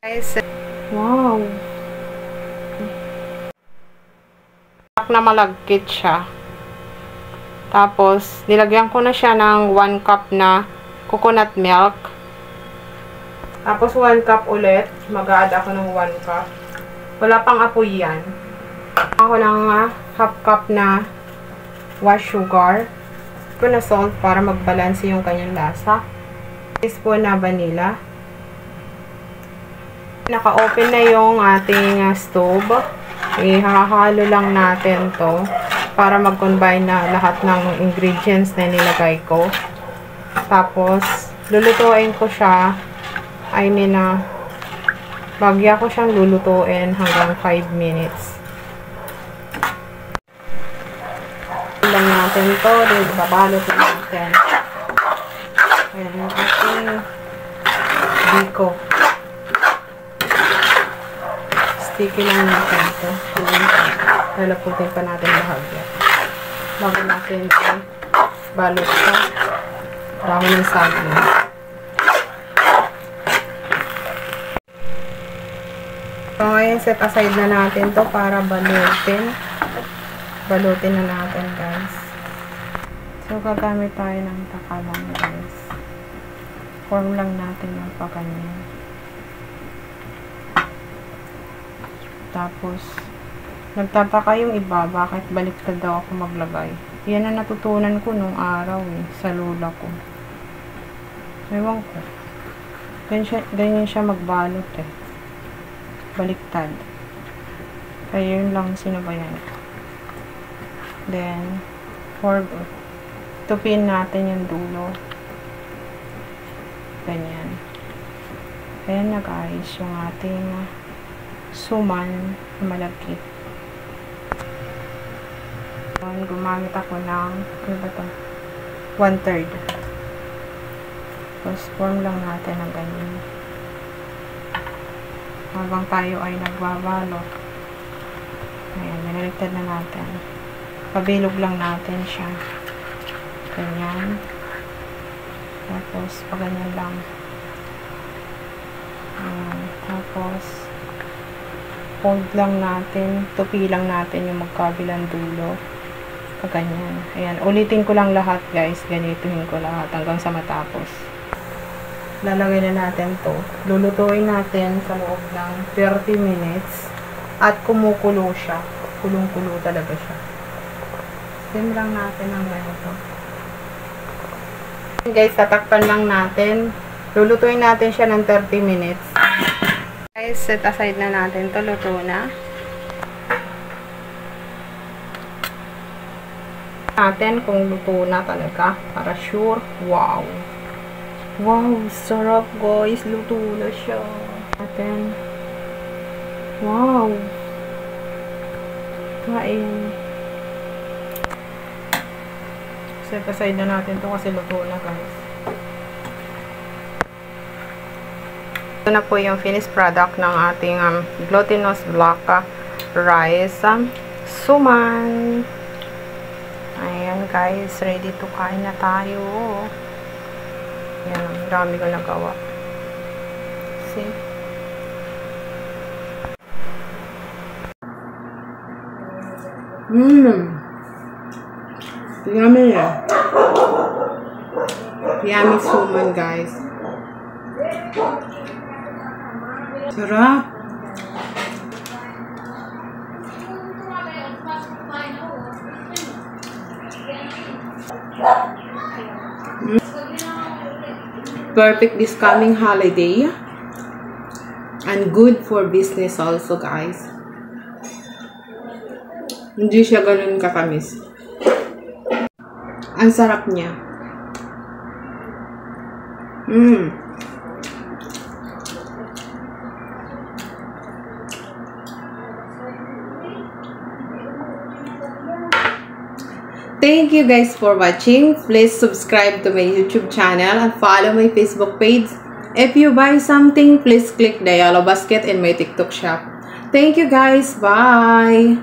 Guys, wow. Na malagkit siya. Tapos, nilagyan ko na siya ng 1 cup na coconut milk. Tapos, 1 cup ulit. Mag-a-add ako ng 1 cup. Wala pang apoy yan. Ako ng half cup na white sugar. Ito na salt para mag-balance yung kanyang lasa. Teaspoon na vanilla. Naka-open na yung ating stove. Ihahalo lang natin to para mag-combine na lahat ng ingredients na nilagay ko. Tapos, lulutuin ko siya. Bagya ko siyang lulutuin hanggang 5 minutes. Lang natin to. Babalot natin. Ayan yung ating biko. Sticky lang natin ito. Lalaputin pa natin bahagya. Bago natin balot ito. Dami ng saging. So, ngayon set aside na natin to para balutin. Balutin na natin, guys. So, gagamit tayo ng takalang, guys. Form lang natin ng paganyan. Tapos, nagtataka yung iba, bakit baliktad daw ako maglagay. Yan ang natutunan ko nung araw sa lola ko. Ewan ko. Ganyan siya magbalot baliktad. Kaya yun lang sinabayan ko. Then, tupin natin yung dulo. Ganyan. Ayan na guys, yung ating suman na malagkit. Gumamit ako ng, ano ba ito? 1/3. Tapos, form lang natin ng ganyan. Habang tayo ay nagbabalot. Ayan, binaliktad na natin. Pabilog lang natin siya. Ganyan. Tapos, paganyan lang. Ayan. Tapos, fold lang natin. Tupi lang natin yung magkabilang dulo. Paganyan. Ayan. Ulitin ko lang lahat, guys. Ganituhin ko lahat hanggang sa matapos. Lalagay na natin to. Lulutuin natin sa loob ng 30 minutes. At kumukulo siya. Kulong-kulo talaga siya. Sim lang natin ang ganito. Guys, tatakpan lang natin. Lulutuin natin siya ng 30 minutes. Guys, set aside na natin to. Luto na. Natin kung luto na talaga. Para sure. Wow! Wow! Sarap guys! Luto na siya. Natin. Wow! Kain. Set aside na natin to kasi luto na guys. Ito na po yung finished product ng ating glutinous black rice suman. Ayan guys, ready to kain na tayo. Ayan, dami ko nagawa. See? Yummy. Yummy suman guys. Sarap. Perfect this coming holiday. And good for business also guys. Hindi siya ganun katamis. Ang sarap niya. Thank you guys for watching. Please subscribe to my YouTube channel and follow my Facebook page. If you buy something, please click the yellow basket in my TikTok shop. Thank you guys. Bye!